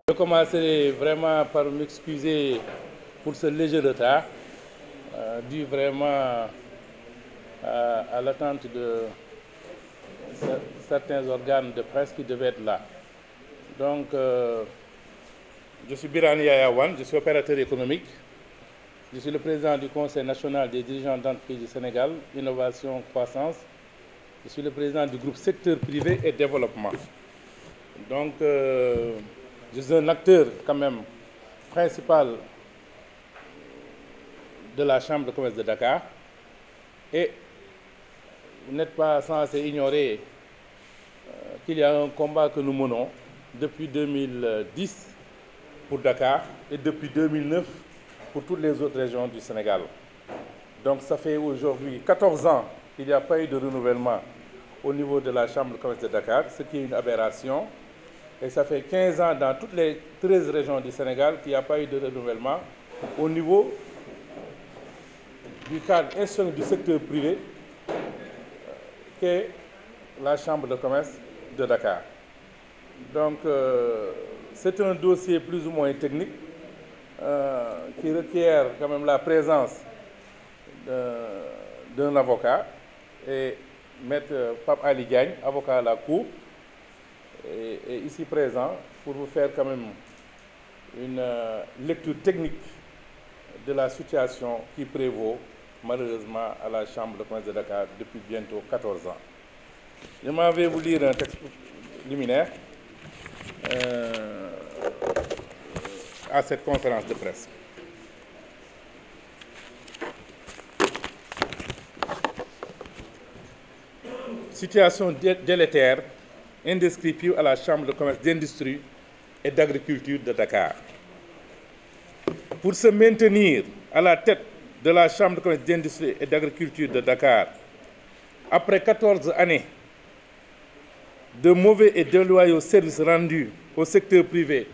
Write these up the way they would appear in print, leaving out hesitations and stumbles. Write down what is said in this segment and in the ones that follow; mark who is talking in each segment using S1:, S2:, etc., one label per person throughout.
S1: Je commencerai vraiment par m'excuser pour ce léger retard, dû vraiment à l'attente de certains organes de presse qui devaient être là. Donc, je suis Birane Yaya Wane, je suis opérateur économique. Je suis le président du Conseil national des dirigeants d'entreprises du Sénégal, Innovation, Croissance. Je suis le président du groupe Secteur privé et développement. Donc, je suis un acteur quand même principal de la Chambre de commerce de Dakar. Et vous n'êtes pas censé ignorer qu'il y a un combat que nous menons depuis 2010 pour Dakar et depuis 2009 pour toutes les autres régions du Sénégal. Donc ça fait aujourd'hui 14 ans qu'il n'y a pas eu de renouvellement au niveau de la Chambre de commerce de Dakar, ce qui est une aberration. Et ça fait 15 ans dans toutes les 13 régions du Sénégal qu'il n'y a pas eu de renouvellement au niveau du cadre institutionnel du secteur privé qu'est la Chambre de commerce de Dakar. Donc c'est un dossier plus ou moins technique qui requiert quand même la présence d'un avocat, et Maître Pape Ali Diagne, avocat à la Cour, est ici présent pour vous faire quand même une lecture technique de la situation qui prévaut malheureusement à la Chambre de commerce de Dakar depuis bientôt 14 ans. Je m'en vais vous lire un texte liminaire à cette conférence de presse. Situation délétère, indescriptible à la Chambre de commerce d'industrie et d'agriculture de Dakar. Pour se maintenir à la tête de la Chambre de commerce d'industrie et d'agriculture de Dakar, après 14 années de mauvais et déloyaux services rendus au secteur privé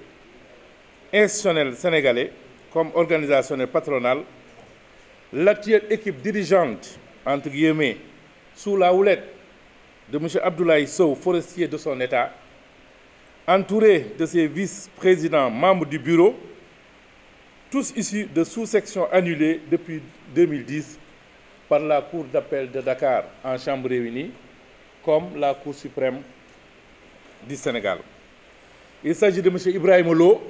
S1: institutionnel sénégalais comme organisationnel patronal, l'actuelle équipe dirigeante, entre guillemets, sous la houlette de M. Abdoulaye Sow, forestier de son État, entouré de ses vice-présidents membres du bureau, tous issus de sous-sections annulées depuis 2010 par la Cour d'appel de Dakar en chambre réunie, comme la Cour suprême du Sénégal. Il s'agit de M. Ibrahim Lo,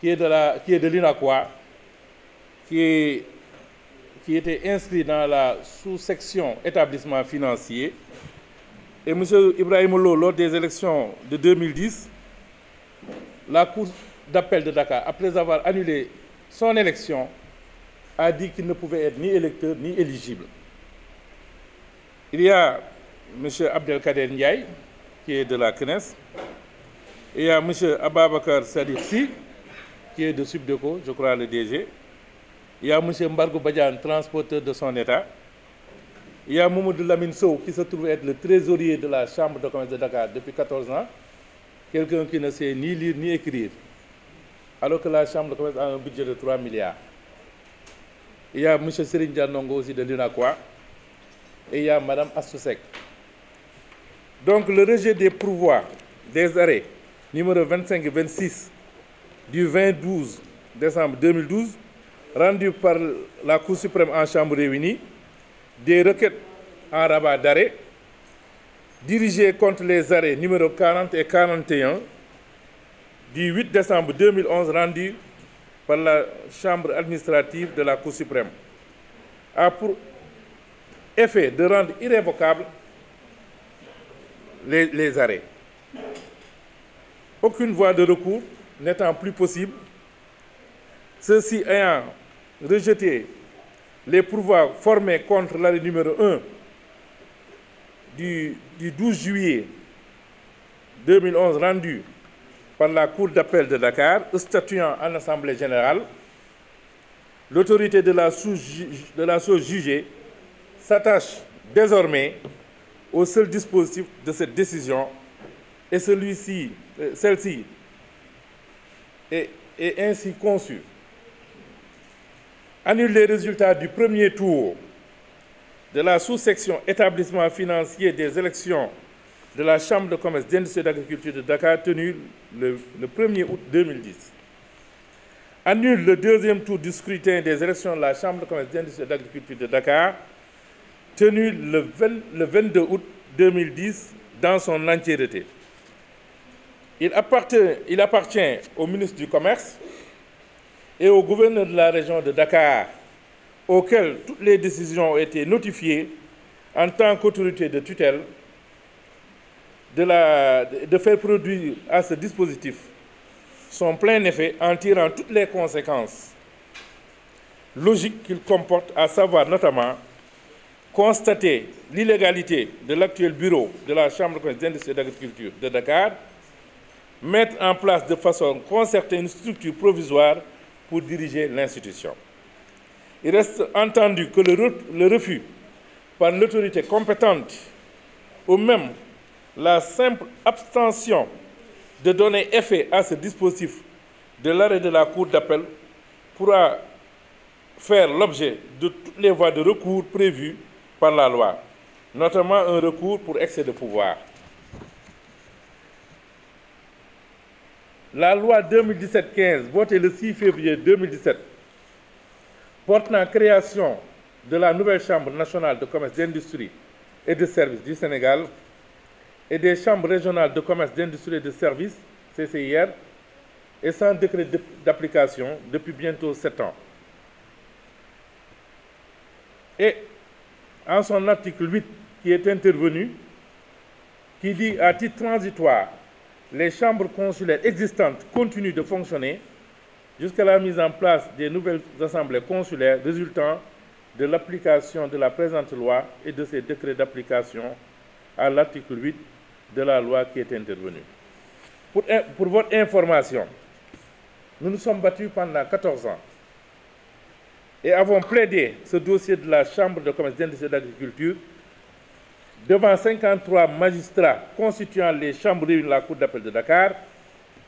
S1: qui est de l'INACOA, qui était inscrit dans la sous-section établissement financier. Et M. Ibrahim Lo, lors des élections de 2010, la Cour d'appel de Dakar, après avoir annulé son élection, a dit qu'il ne pouvait être ni électeur ni éligible. Il y a M. Abdelkader Ndiaye, qui est de la CNES, et il y a M. Ababakar Sadiksi, qui est de Subdeco, je crois le DG. Il y a M. Mbargo Badian, transporteur de son État. Il y a Mamadou Lamine Sow, qui se trouve être le trésorier de la Chambre de commerce de Dakar depuis 14 ans, quelqu'un qui ne sait ni lire ni écrire, alors que la Chambre de commerce a un budget de 3 milliards. Il y a M. Serigne Dianongo aussi de l'UNACOA, et il y a Mme Assousek. Donc le rejet des pourvois des arrêts numéro 25 et 26 du 20 décembre 2012, rendu par la Cour suprême en chambre réunie, des requêtes en rabat d'arrêt dirigées contre les arrêts numéro 40 et 41 du 8 décembre 2011 rendus par la chambre administrative de la Cour suprême, a pour effet de rendre irrévocables les arrêts. Aucune voie de recours n'étant plus possible, ceux-ci ayant rejeté les pourvois formés contre l'arrêt numéro 1 du 12 juillet 2011 rendu par la Cour d'appel de Dakar, statuant en Assemblée générale, l'autorité de la chose jugée s'attache désormais au seul dispositif de cette décision, et celle-ci est ainsi conçue. Annule les résultats du premier tour de la sous-section établissement financier des élections de la Chambre de commerce, d'industrie et d'agriculture de Dakar tenu le 1er août 2010. Annule le deuxième tour du scrutin des élections de la Chambre de commerce, d'industrie et d'agriculture de Dakar tenu le 22 août 2010 dans son entièreté. Il appartient au ministre du Commerce et au gouverneur de la région de Dakar, auquel toutes les décisions ont été notifiées en tant qu'autorité de tutelle, de faire produire à ce dispositif son plein effet en tirant toutes les conséquences logiques qu'il comporte, à savoir notamment constater l'illégalité de l'actuel bureau de la Chambre de commerce, d'industrie et d'agriculture de Dakar, mettre en place de façon concertée une structure provisoire pour diriger l'institution. Il reste entendu que le refus par l'autorité compétente ou même la simple abstention de donner effet à ce dispositif de l'arrêt de la Cour d'appel pourra faire l'objet de toutes les voies de recours prévues par la loi, notamment un recours pour excès de pouvoir. La loi 2017-15, votée le 6 février 2017, portant création de la nouvelle Chambre nationale de commerce, d'industrie et de services du Sénégal et des chambres régionales de commerce, d'industrie et de services, CCIR, est sans décret d'application depuis bientôt 7 ans. Et en son article 8 qui est intervenu, qui dit à titre transitoire, les chambres consulaires existantes continuent de fonctionner jusqu'à la mise en place des nouvelles assemblées consulaires résultant de l'application de la présente loi et de ses décrets d'application à l'article 8 de la loi qui est intervenue. Pour votre information, nous nous sommes battus pendant 14 ans et avons plaidé ce dossier de la Chambre de commerce, d'industrie et d'agriculture devant 53 magistrats constituant les chambres réunies de la Cour d'appel de Dakar,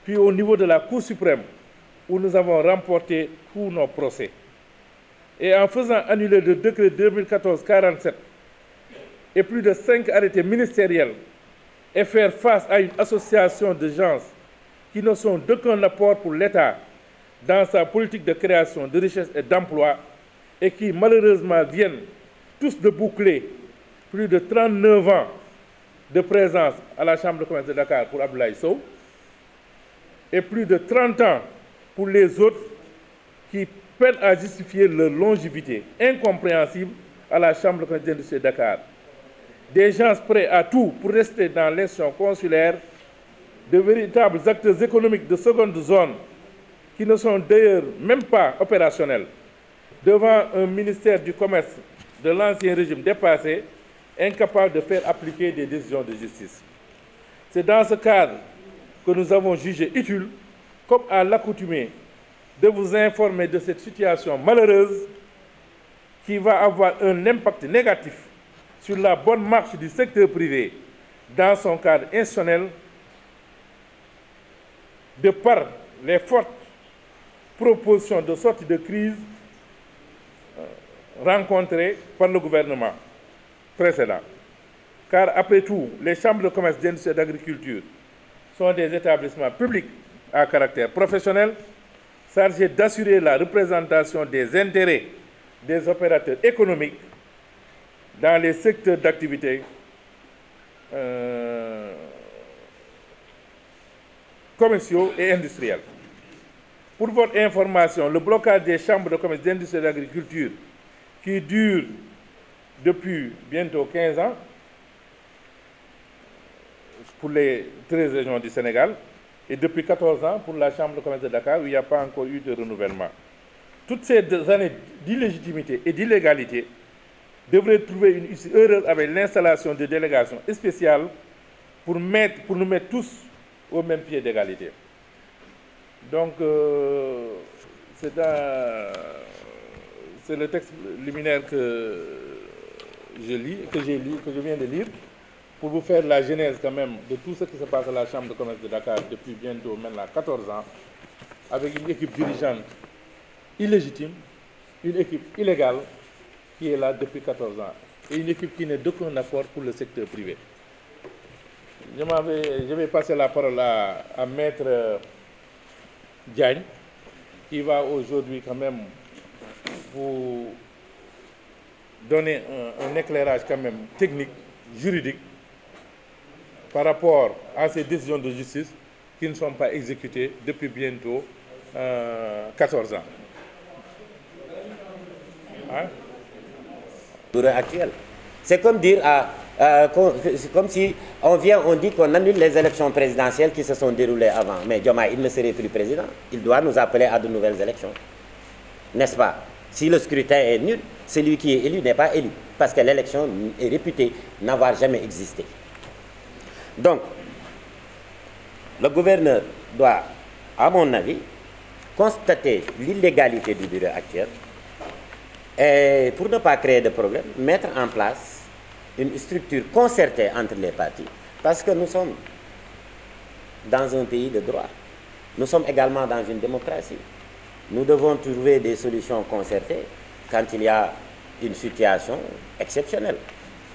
S1: puis au niveau de la Cour suprême, où nous avons remporté tous nos procès. Et en faisant annuler le décret 2014-47 et plus de 5 arrêtés ministériels et faire face à une association de gens qui ne sont d'aucun apport pour l'État dans sa politique de création de richesse et d'emploi et qui malheureusement viennent tous de boucler plus de 39 ans de présence à la Chambre de commerce de Dakar pour Abdoulaye Sow et plus de 30 ans pour les autres qui peinent à justifier leur longévité incompréhensible à la Chambre de commerce d'industrie de Dakar. Des gens prêts à tout pour rester dans l'institution consulaire, de véritables acteurs économiques de seconde zone qui ne sont d'ailleurs même pas opérationnels, devant un ministère du Commerce de l'ancien régime dépassé, incapable de faire appliquer des décisions de justice. C'est dans ce cadre que nous avons jugé utile, comme à l'accoutumée, de vous informer de cette situation malheureuse qui va avoir un impact négatif sur la bonne marche du secteur privé dans son cadre institutionnel, de par les fortes propositions de sortie de crise rencontrées par le gouvernement précédent. Car après tout, les chambres de commerce, d'industrie et d'agriculture sont des établissements publics à caractère professionnel chargés d'assurer la représentation des intérêts des opérateurs économiques dans les secteurs d'activité commerciaux et industriels. Pour votre information, le blocage des chambres de commerce, d'industrie et d'agriculture qui dure depuis bientôt 15 ans pour les 13 régions du Sénégal et depuis 14 ans pour la Chambre de commerce de Dakar où il n'y a pas encore eu de renouvellement. Toutes ces années d'illégitimité et d'illégalité devraient trouver une issue heureuse avec l'installation de délégations spéciales pour nous mettre tous au même pied d'égalité. Donc, c'est le texte liminaire que je viens de lire, pour vous faire la genèse quand même de tout ce qui se passe à la Chambre de commerce de Dakar depuis bientôt maintenant 14 ans, avec une équipe dirigeante illégitime, une équipe illégale qui est là depuis 14 ans, et une équipe qui n'est d'aucun apport pour le secteur privé. Je vais passer la parole à Maître Diagne, qui va aujourd'hui quand même vous donner un éclairage quand même technique, juridique, par rapport à ces décisions de justice qui ne sont pas exécutées depuis bientôt 14 ans. Hein?
S2: Actuel. C'est comme dire comme si on dit qu'on annule les élections présidentielles qui se sont déroulées avant. Mais Diomaye, il ne serait plus président. Il doit nous appeler à de nouvelles élections. N'est-ce pas? Si le scrutin est nul, celui qui est élu n'est pas élu. Parce que l'élection est réputée n'avoir jamais existé. Donc, le gouverneur doit, à mon avis, constater l'illégalité du bureau actuel et, pour ne pas créer de problème, mettre en place une structure concertée entre les partis, parce que nous sommes dans un pays de droit. Nous sommes également dans une démocratie. Nous devons trouver des solutions concertées quand il y a une situation exceptionnelle.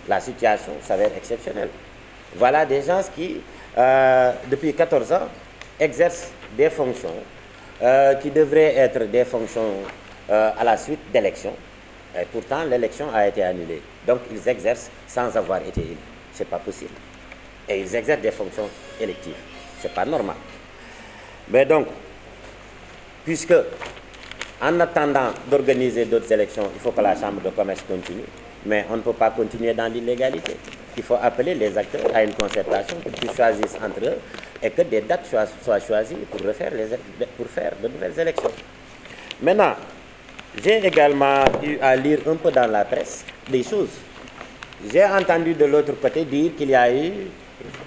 S2: La situation s'avère exceptionnelle. Voilà des gens qui, depuis 14 ans, exercent des fonctions qui devraient être des fonctions à la suite d'élections. Et pourtant, l'élection a été annulée. Donc, ils exercent sans avoir été élus. Ce n'est pas possible. Et ils exercent des fonctions électives. Ce n'est pas normal. Mais donc, puisque, en attendant d'organiser d'autres élections, il faut que la Chambre de commerce continue. Mais on ne peut pas continuer dans l'illégalité. Il faut appeler les acteurs à une concertation pour qu'ils choisissent entre eux et que des dates soient choisies pour faire de nouvelles élections. Maintenant, j'ai également eu à lire un peu dans la presse des choses. J'ai entendu de l'autre côté dire qu'il y a eu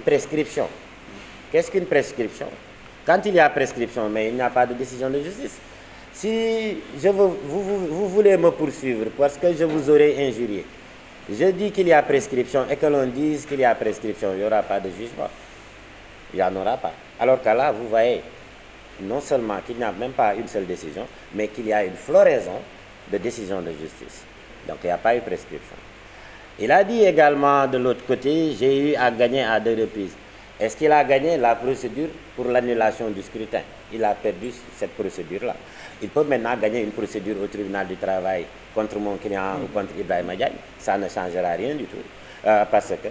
S2: prescription. Qu'est-ce qu'une prescription? Quand il y a prescription, mais il n'y a pas de décision de justice. Si vous voulez me poursuivre parce que je vous aurais injurié, je dis qu'il y a prescription et que l'on dise qu'il y a prescription, il n'y aura pas de jugement. Il n'y en aura pas. Alors que là, vous voyez, non seulement qu'il n'y a même pas une seule décision, mais qu'il y a une floraison de décisions de justice. Donc il n'y a pas eu prescription. Il a dit également de l'autre côté, j'ai eu à gagner à 2 reprises. Est-ce qu'il a gagné la procédure pour l'annulation du scrutin? Il a perdu cette procédure-là. Il peut maintenant gagner une procédure au tribunal du travail contre mon client ou contre Ibrahima Diagne. Ça ne changera rien du tout. Parce que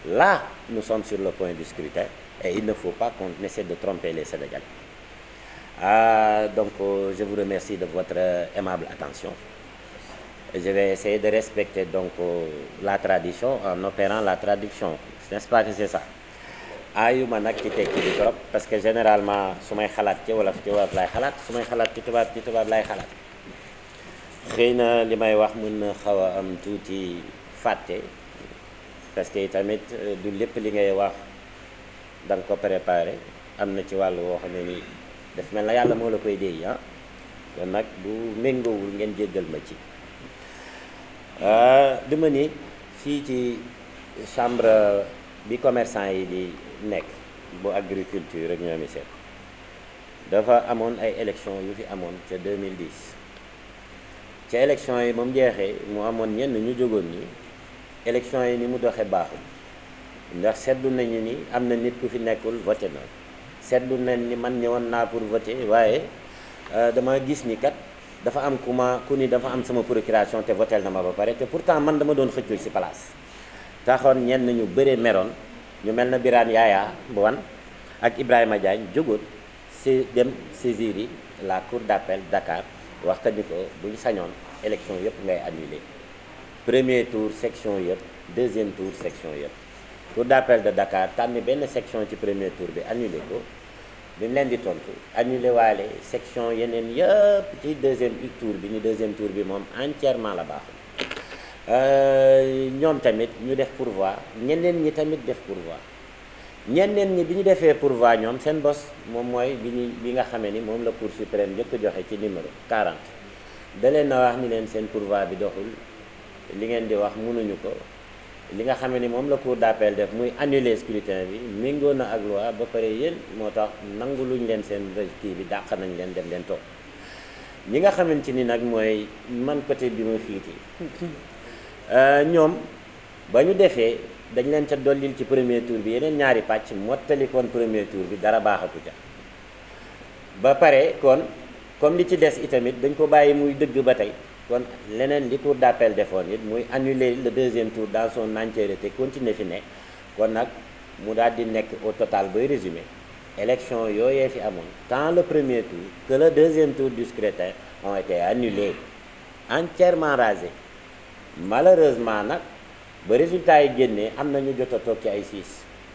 S2: là, nous sommes sur le point du scrutin et il ne faut pas qu'on essaie de tromper les Sénégalais. Donc, je vous remercie de votre aimable attention. Et je vais essayer de respecter donc la tradition en opérant la traduction. N'est-ce pas que c'est ça? ayuma nag ci tekki di trop parce que généralement su may xalaat ci wolof lay xalaat su may xalaat ci tubaab lay xalaat xëy na li may wax mën na xaw a am tuuti fàtte parce que tamit du lépp li ngay wax da nga ko préparé am na ci wàllu woo xam ne ni daf mel na yàlla moo la koy déy kon nag bu méngoowul ngeen jéggal ma ci dama ni fii ci chambre bi commerçant yi di nekk bu agriculture ak ñoomi seet dafa amoon ay élection yu fi amoon ca 2010 ca élection yi moom jeexee mu amoon ñenn ñu jógoon ni élection yi ni mu doxe baaxul ndax seetlu nañu ni am na nit ku fi nekkul voté na seetlu nañ ni man ñëwoon naa pour voter waaye dama gis ni kat dafa am ku ni dafa am sama procuration te votel na ma ba pare te pourtant man dama doon xëccul ci place taxoon ñenn ñu bëree meroon ñu mel na Birane Yaya Boane ak Ibrahima Diagne jógoon dem saisir yi la cour d'appel Dakar wax ka ni ko bu ñu sañoon élection yëpp ngay annuler premier tour section yëpp deuxième tour section yëpp cour d'appel de Dakar tànn benn section ci premier tour bi annuler ko bi mu leen di tontu annuler waale section yeneen yëpp ci deuxième tour bi ni deuxième tour bi moom entièrement la baaxul ñoom tamit ñu def pourvoi ñeneen ñi tamit def pourvoi ñeneen ñi bi ñu defee pourvoi ñoom seen bos moom mooy bi nga xamee ni moom la Cour suprême njëkk joxe ci numéro 40 da leen na wax ni leen seen pourvoi bi doxul li ngeen di wax mënuñu ko li nga xamee ni moom la Cour d'appel def muy annuler scrutin bi méngoo na ak loi ba pare yéen moo tax nangu luñ leen seen kii bi dàq nañ leen dem leen toog ñi nga xamante ni nag mooy man côté bi ma fiiti ñoom ba ñu defee dañ leen ca dollil ci premier tour bi yeneen ñaari pàcc mottali kon premier tour bi dara baaxatu ca ba pare kon comme li ci des itamit dañ ko bàyyi muy dëgg ba tey kon leneen li cour d'appel defoon it muy annuler le deuxième tour dans son entièreté continuer fi ne kon nag mu daal di nekk au total booy résumé élection yooyee fi amoon tant le premier tour que le deuxième tour du scrutin ont été annulés entièrement rasés malheureusement nag ba résultat yi génnee am na ñu jot a toog ci ay 6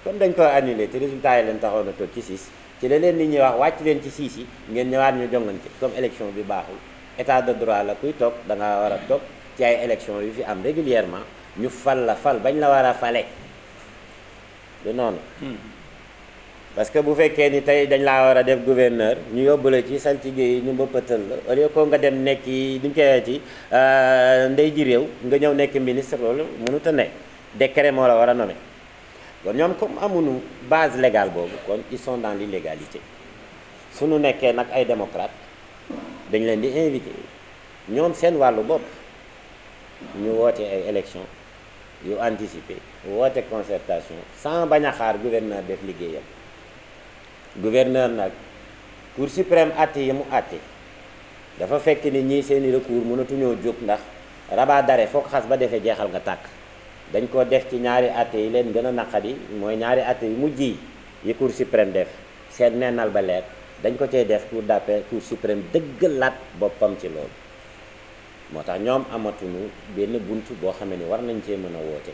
S2: comme dañ ko annulé te résultat yi leen taxoon a toog ci 6 ci la leen nit ñi wax wàcc leen ci 6 yi ngeen ñëwaat ñu jongante comme élection bi baaxul état de droit la kuy toog da ngaa war a toog ci ay élection yu fi am régulièrement ñu fal la fal bañ la war a fale du noonu parce que bu fekkee ni tey dañ laa war a def gouverneur ñu yóbbu la ci saltige yi ñu mbëppatal la au lieu que nga dem nekki duñ koy ci ndey ji réew nga ñëw nekk ministre loolu mënut a ne décret moo la war a nommer kon ñoom comme amuñu base légale boobu kon ils sont dans l'illégalité suñu nekkee nag ay démocrate dañ leen di invité ñoom seen wàllu bopp ñu woote ay élection yu anticipé woote concertation sans bañ a xaar gouverneur def liggéeyam gouverneur nag cour suprême àtte yi mu àtte dafa fekk ni ñii seeni recours mënatuñoo jóg ndax rabat d'arrêt foog xas ba defee jeexal nga tàkk dañ ko def ci ñaari àtte yi leen gën a naqadi mooy ñaari àtte yu mujj yi cour suprême def seen neenal ba leer dañ ko cay def cour d'appel cour suprême dëggalaat boppam ci loolu moo tax ñoom amatuñu benn bunt boo xamee ni war nañ cee mën a woote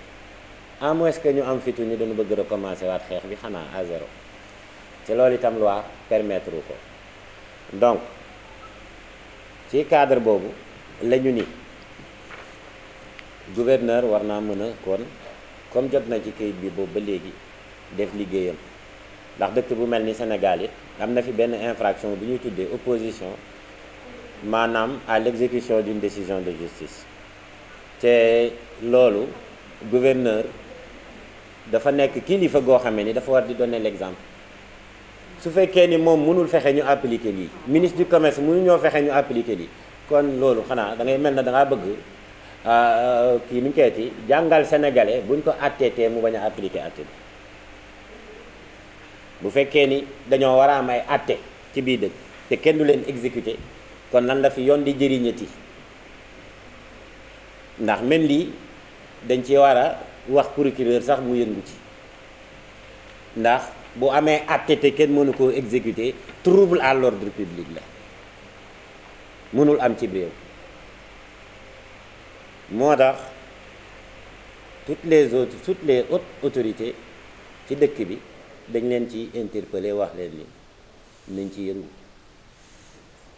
S2: à moins que ñu am fitu ñu dañu bëgg recommencer waat xeex bi xanaa à zéro te loolu itam loi permettre ko donc ci cadre boobu la ñu ni gouverneur war naa mën a kon comme jot na ci kayit bi boobu ba léegi def liggéeyam ndax dëkk bu mel ni Sénégal it am na fi benn infraction bu ñuy tuddee opposition maanaam à l'exécution d'une décision de justice te loolu gouverneur dafa nekk kilifa goo xamee ni dafa war di donner l'exemple su fekkee ni moom mënul fexe ñu appliquer lii ministre du commerce mënu ñoo fexe ñu appliquer lii kon loolu xanaa da ngay mel na da ngaa bëgg kii nu ñu koy ti jàngal sénégalais buñ ko atteetee mu bañ a appliquer atte bi bu fekkee ni dañoo war a am ay atte ci biir dëkk te kenn du leen exécuter kon nan la fi yoon di jëriñati ndax même lii dañ ci war a wax procureur sax mu yëngu ci ndax bu amee atte te kenn mënu koo exécuter trouble à l'ordre public la mënul am ci réew moo tax toutes les hautes autorités ci dëkk bi dañ leen ci interpeller wax leen ni nañ ci yëngu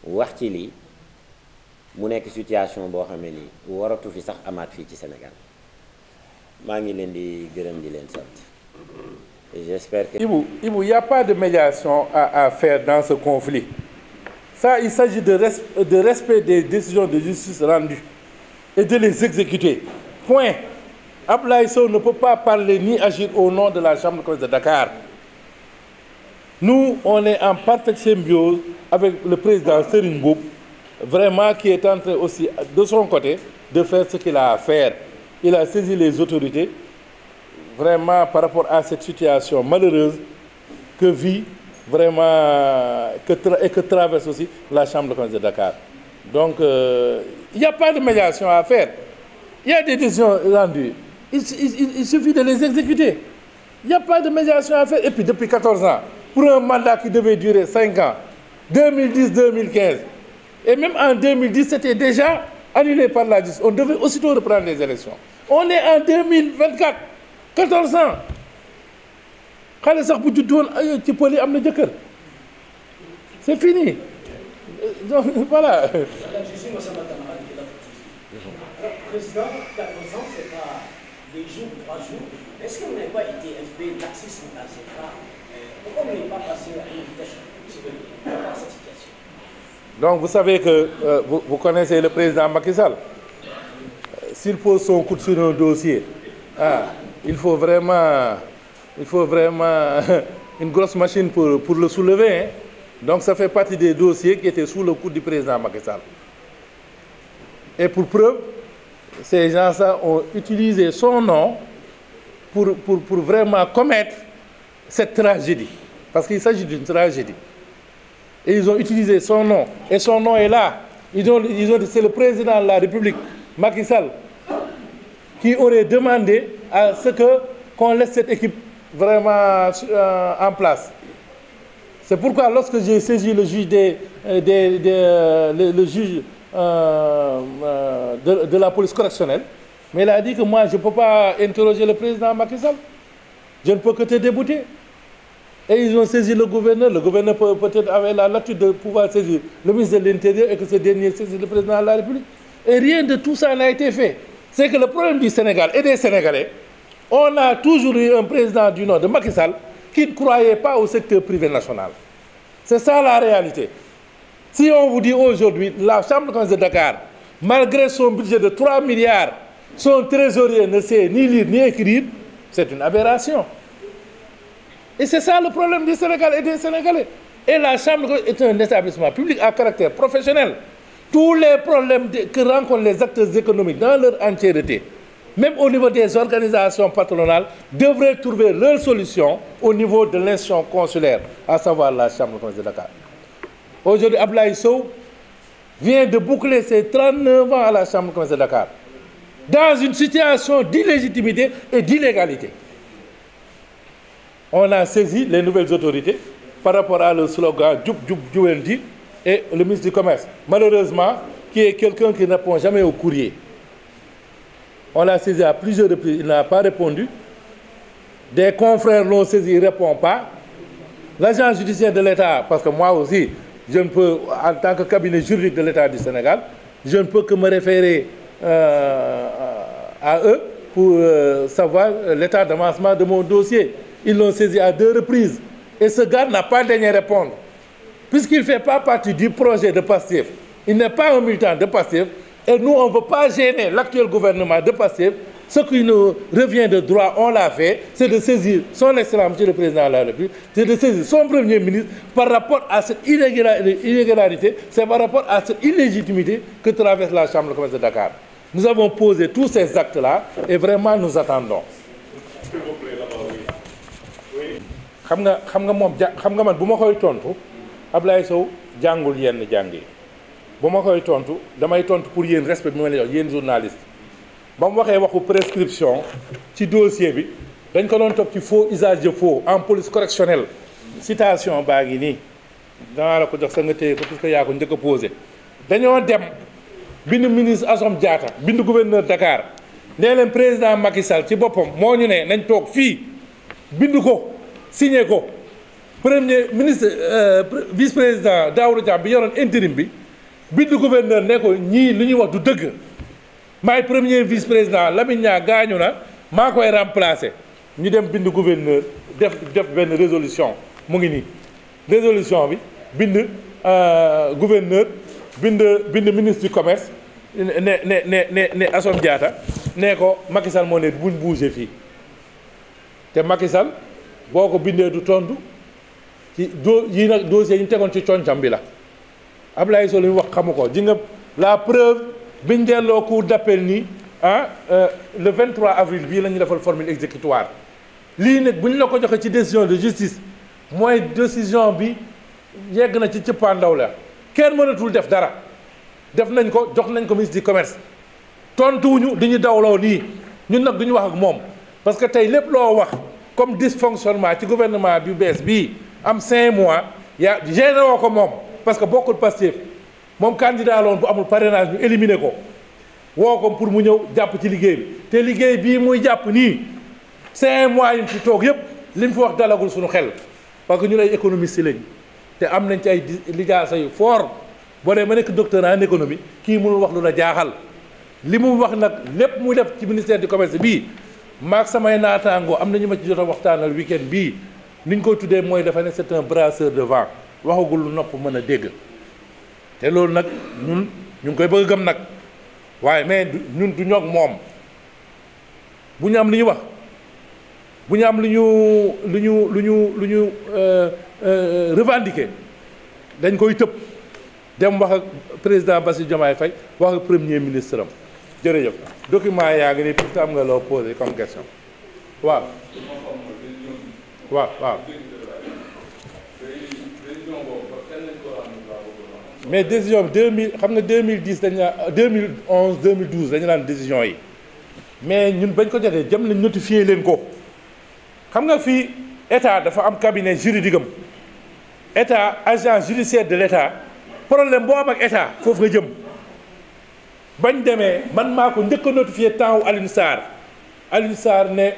S2: wax ci lii mu nekk situation boo xam ne nii waratu fi sax amaat fii ci Sénégal maa ngi leen di gërëm di leen sant j'espère que...
S1: Ibou, il n'y a pas de médiation à faire dans ce conflit. Ça, il s'agit de respect des décisions de justice rendues et de les exécuter. Point. Abdoulaye Sow ne peut pas parler ni agir au nom de la Chambre de commerce de Dakar. Nous, on est en parfaite symbiose avec le président Serigne Mboup, vraiment qui est en train aussi, de son côté, de faire ce qu'il a à faire. Il a saisi les autorités, vraiment par rapport à cette situation malheureuse que vit vraiment, que traverse aussi la Chambre de commerce de Dakar. Donc, il n'y a pas de médiation à faire. Il y a des décisions rendues. Il suffit de les exécuter. Il n'y a pas de médiation à faire. Et puis, depuis 14 ans, pour un mandat qui devait durer 5 ans, 2010-2015, et même en 2010, c'était déjà annulé par la justice. On devait aussitôt reprendre les élections. On est en 2024, 14 ans. C'est fini. Donc, voilà.
S3: Président, 14 ans, c'est pas des jours, 3 jours. Est-ce que vous n'avez pas été un peu laxiste dans ces cas? Pourquoi vous n'avez pas passé à une vitesse supérieure dans cette situation?
S1: Donc, vous savez que vous connaissez le président Macky Sall. S'il pose son coude sur un dossier, il faut vraiment une grosse machine pour le soulever. Hein. Donc, ça fait partie des dossiers qui étaient sous le coude du président Macky Sall. Et pour preuve, ces gens-là ont utilisé son nom pour vraiment commettre cette tragédie. Parce qu'il s'agit d'une tragédie. Et ils ont utilisé son nom. Et son nom est là. Ils ont dit c'est le président de la République, Macky Sall, qui aurait demandé à ce qu'on laisse cette équipe vraiment en place. C'est pourquoi lorsque j'ai saisi le juge le juge de la police correctionnelle, mais il a dit que moi je ne peux pas interroger le président Macky Sall. Je ne peux que te débouter. Et ils ont saisi le gouverneur. Le gouverneur peut-être avait la latitude de pouvoir saisir le ministre de l'Intérieur et que ce dernier saisisse le président de la République. Et rien de tout ça n'a été fait. C'est que le problème du Sénégal et des Sénégalais, on a toujours eu un président du nom de Macky Sall qui ne croyait pas au secteur privé national. C'est ça la réalité. Si on vous dit aujourd'hui, la Chambre de commerce de Dakar, malgré son budget de 3 milliards, son trésorier ne sait ni lire ni écrire, c'est une aberration. Et c'est ça le problème du Sénégal et des Sénégalais. Et la Chambre est un établissement public à caractère professionnel. Tous les problèmes que rencontrent les acteurs économiques dans leur entièreté, même au niveau des organisations patronales, devraient trouver leur solution au niveau de l'institution consulaire, à savoir la Chambre de commerce de Dakar. Aujourd'hui, Abdoulaye Sow vient de boucler ses 39 ans à la Chambre de commerce de Dakar, dans une situation d'illégitimité et d'illégalité. On a saisi les nouvelles autorités par rapport à le slogan Djoub Djoub Djoueldi et le ministre du Commerce, malheureusement, qui est quelqu'un qui ne répond jamais au courrier. On l'a saisi à plusieurs reprises, il n'a pas répondu. Des confrères l'ont saisi, il ne répond pas. L'agent judiciaire de l'État, parce que moi aussi, je ne peux, en tant que cabinet juridique de l'État du Sénégal, je ne peux que me référer à eux pour savoir l'état d'avancement de mon dossier. Ils l'ont saisi à 2 reprises. Et ce gars n'a pas daigné répondre. Puisqu'il ne fait pas partie du projet de PASTEF, il n'est pas un militant de PASTEF, et nous, on ne veut pas gêner l'actuel gouvernement de PASTEF. Ce qui nous revient de droit, on l'a fait, c'est de saisir son Excellence, Monsieur le Président de la République, c'est de saisir son Premier ministre par rapport à cette irrégularité, c'est par rapport à cette illégitimité que traverse la Chambre de commerce de Dakar. Nous avons posé tous ces actes-là et vraiment nous attendons. xam nga man bu ma koy tontu Abdoulaye Sow jàngul yenn jàng yi bu ma koy tontu damay tontu pour yéen respect bi ma leen jox yéen journaliste ba mu waxee waxu prescription ci dossier bi dañ ko doon topp ci faux usage de faux en police correctionnelle citation baa ngi nii danaa la ko jox sa nga téye ko puisque yaa ko njëkk a posé dañoo dem bind ministre Assome Diatta bind gouverneur Dakar nee leen président Macky Sall ci boppam moo ñu ne nañ toog fii bind ko signé ko premier ministre vice-président Daouda Thiam bi yoroon intérim bi bind gouverneur ne ko ñii li ñuy wax du dëgg maay premier vice-président Lamine Niang gaañu na maa koy remplacer ñu dem bind gouverneur def benn résolution mu ngi nii résolution bi bind gouverneur bind ministre du commerce ne Assome Diatta ne ko Macky Sall moo ne buñ bougé fii te Macky Sall boo ko bindee du tontu ci yi nag dossier yi ñu tegoon ci concam bi la Abdoulaye Sow li mu wax xamu ko ji nga la preuve biñ delloo cour d'appel nii le 23 avril bii la ñu defal formule exécutoire lii nag bu ñu la ko joxe ci décision de justice mooy décision bi yegg na ci cëppaandaw la kenn mënatul def dara def nañ ko jox nañ ko ministre du commerce tontuwuñu di ñu dawloo nii ñun nag du ñu wax ak moom parce que tey lépp loo wax comme dysfonctionnement ci gouvernement bi bees bii am 5 mois yaa gêné woo ko moom parce que bokkul Pastef moom candidat loon bu amul parrainage ñu éliminé ko woo ko pour mu ñëw jàpp ci liggéey bi te liggéey bii muy jàpp nii 5 mois yi fi toog yëpp li mu fi wax dalagul suñu xel parce que ñun ay économistes lañ te am nañ ci ay lijaasa yu fort boo dee ma nekk docteur en économie kii mënul wax lu la jaaxal li mu wax nag lépp mu def ci ministère du commerce bii maak samay naataangoo am na ñu ma ci jot a waxtaanal week-end bii ni ñu koy tuddee mooy dafa ne c'est un brasseur de vent waxagul lu nopp mën a dégg te loolu nag ñun ñu ngi koy bëgg a gëm nag waaye mais ñun du ñoog moom bu ñu am li ñu wax bu ñu am lu ñu revendiquer dañ koy tëb dem wax ak président Bassirou Diomaye Faye wax ak premier ministre am jërëjëf document yaa ngi nii puisque am nga loo posé comme question waaw waaw waaw mais décision bi 2000 xam nga 2010 dañu naan 2011 2012 dañu naan décision yi mais ñun bañ ko jotee jëm nañ notifier leen ko xam nga fii état dafa am cabinet juridique am état agent judiciaire de l' état problème boo am ak état foofu nga jëm bañ demee man maa ko njëkk a notifié temps wu Alioune Sarr ne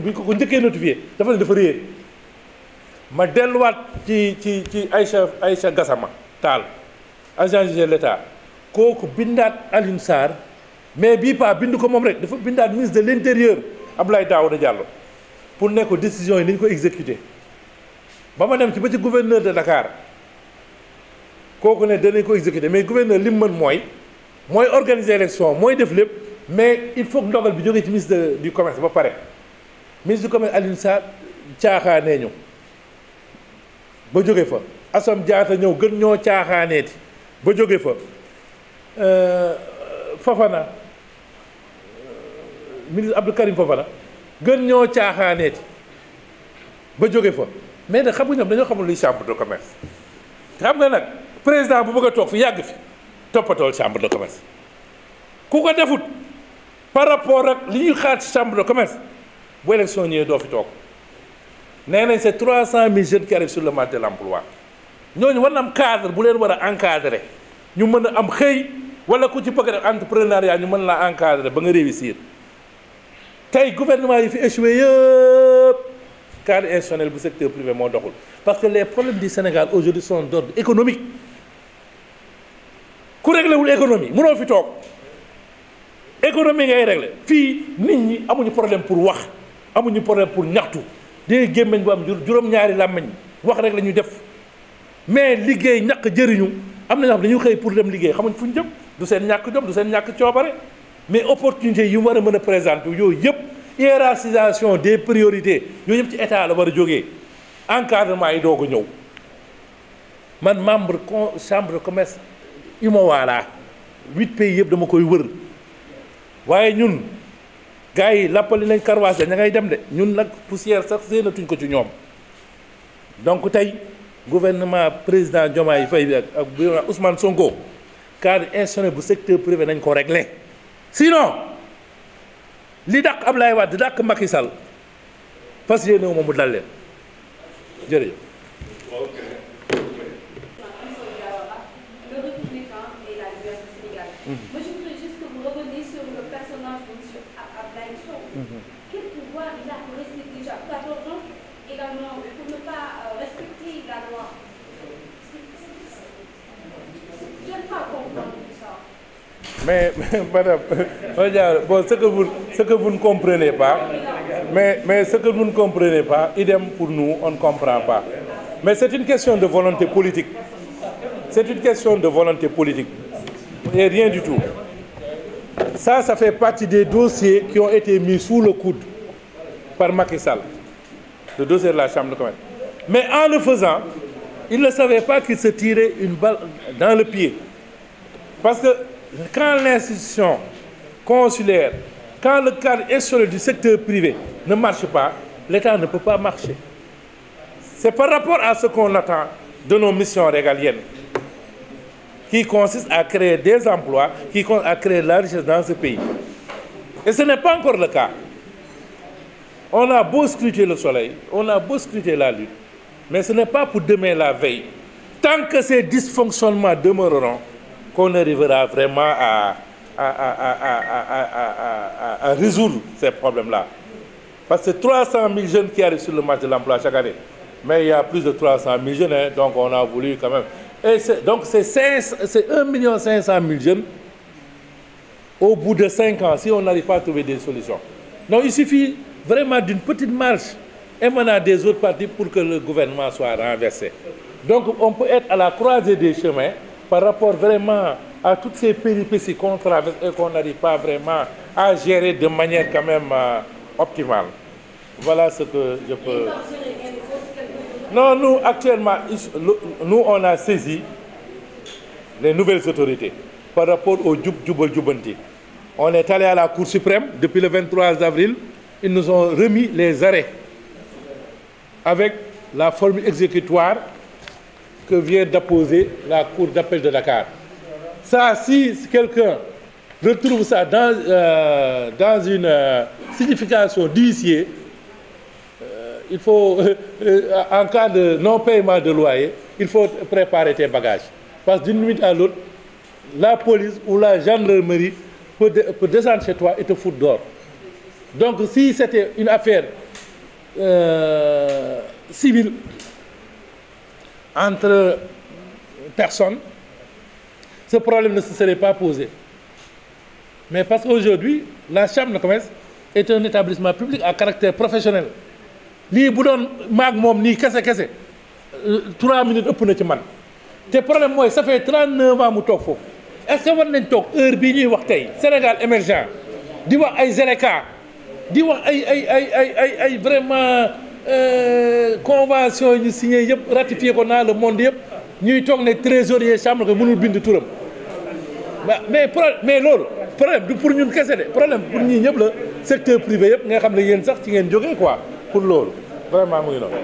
S1: bi ko njëkkee notifié dafa ne dafa réer ma delluwaat ci Aïcha Gassama Tall agent judiciaire de l' état kooku bindaat Alioune Sarr mais bii pas bind ko moom rek dafa bindaat ministre de l' intérieur Abdoulaye Daouda Diallo pour ne ko décision yi nañu ko exécuter ba ma dem ci ba ci gouverneur de Dakar kooku ne danañ ko exécuter mais gouverneur li mu mën mooy organiser élection mooy def lépp mais il faut que ndogal bi jógee ci ministre du commerce ba pare ministre du commerce Alioune Sarr caaxaanee ñu ba jóge fa Assome Diatta ñëw gën ñoo caaxaaneeti ba jóge fa Fofana ministre Abdou Karim Fofana gën ñoo caaxaaneeti ba jóge fa mais nag xam nga ñoom dañoo xamul luy chambre de commerce xam nga nag président bu bëgg a toog fi yàgg fi toppatool chambre de commerce ku ko defut par rapport ak li ñuy xaar ci chambre de commerce bu élection ñëwee doo fi toog nee nañ c'est 300 000 jeunes qui arrivent sur le marché de l'emploi ñooñu war na am cadre bu leen war a encadrer ñu mën a am xëy wala ku ci bëgg a def entrepreneuriat ñu mën laa encadrer ba nga réussir tey gouvernement yi fi échoué yëpp cadre institutionnel bu secteur privé moo doxul parce que les problèmes du Sénégal aujourd'hui sont d'ordre économique ku réglé wul économie mënoo fi toog économie ngay réglé fii nit ñi amuñu problème pour wax amuñu problème pour ñaxtu dégg gémmañ bu am juróom-ñaari làmmañ wax rek la ñuy def mais liggéey ñàkk jëriñu am na ñoo xam dañuy xëy pour dem liggéey xamuñ fu ñu jëm du seen ñàkk jom du seen ñàkk coobare mais opportunité yi mu war a mën a présenter yooyu yëpp hiérarchisation des priorités yooyu yëpp ci état la war a jógee encadrement yi doog a ñëw man membre chambre de commerce UMOA laa 8 pays yëpp dama koy wër waaye ñun gars yi lappali nañ karwaase ña ngay dem de ñun nag poussière sax séenatuñ ko ci ñoom donc tey gouvernement président Diomaye Faye bi ak Ousmane Sonko cadre institutionnel bu secteur privé nañ ko réglé sinon li dàq Ablaye Wade dàq Macky Sall fas yéene moom mu dal leen jërëjëf.
S4: Moi, je voudrais juste que vous reveniez sur le personnage de M. Abdoulaye Sow. Quel pouvoir il a pour rester déjà 14 ans également pour ne pas respecter la loi? Je n'ai pas compris tout ça.
S1: Mais madame, bon, ce que vous ne comprenez pas, mais ce que vous ne comprenez pas, idem pour nous, on ne comprend pas. Mais c'est une question de volonté politique. C'est une question de volonté politique. Et rien du tout. Ça fait partie des dossiers qui ont été mis sous le coude par Macky Sall. Le dossier de la Chambre de commerce. Mais en le faisant, il ne savait pas qu'il se tirait une balle dans le pied. Parce que quand l'institution consulaire, quand le cadre institutionnel du secteur privé ne marche pas, l'État ne peut pas marcher. C'est par rapport à ce qu'on attend de nos missions régaliennes, qui consiste à créer des emplois, qui consiste à créer de la richesse dans ce pays. Et ce n'est pas encore le cas. On a beau scruter le soleil, on a beau scruter la lune, mais ce n'est pas pour demain la veille. Tant que ces dysfonctionnements demeureront, qu'on arrivera vraiment à résoudre ces problèmes-là. Parce que 300 000 jeunes qui arrivent sur le marché de l'emploi chaque année, mais il y a plus de 300 000 jeunes, hein, donc on a voulu quand même... Et donc c'est 1 500 000 jeunes au bout de 5 ans, si on n'arrive pas à trouver des solutions. Donc il suffit vraiment d'une petite marche émanant des autres partis pour que le gouvernement soit renversé. Donc on peut être à la croisée des chemins par rapport vraiment à toutes ces péripéties qu'on traverse et qu'on n'arrive pas vraiment à gérer de manière quand même optimale. Voilà ce que je peux... Non, nous, actuellement, nous, on a saisi les nouvelles autorités par rapport au Djoubal Djoubanti. On est allé à la Cour suprême depuis le 23 avril. ils nous ont remis les arrêts avec la formule exécutoire que vient d'apposer la Cour d'appel de Dakar. Ça, si quelqu'un retrouve ça dans une signification d'huissier, il faut, en cas de non-paiement de loyer, il faut préparer tes bagages. Parce que d'une nuit à l'autre, la police ou la gendarmerie peut descendre chez toi et te foutre dehors. Donc si c'était une affaire civile entre personnes, ce problème ne se serait pas posé. Mais parce qu'aujourd'hui, la Chambre de commerce est un établissement public à caractère professionnel. lii bu doon maag moom nii kese 3 minutes ëpp na ci man te problème mooy ça fait 39 ans mu toog foofu est-ce que war nañ toog heure bii ñuy wax tey Sénégal émergent di wax ay ZLECA di wax ay vraiment convention yi ñu signé yëpp ratifié ko dans le monde yëpp ñuy toog ne trésorier chambre ko mënul bind turam mais loolu problème du pour ñun kese de problème pour ñii ñëpp la secteur privé yëpp nga xam ne yéen sax ci ngeen jógee quoi pour loolu vraiment mu ngi noonu.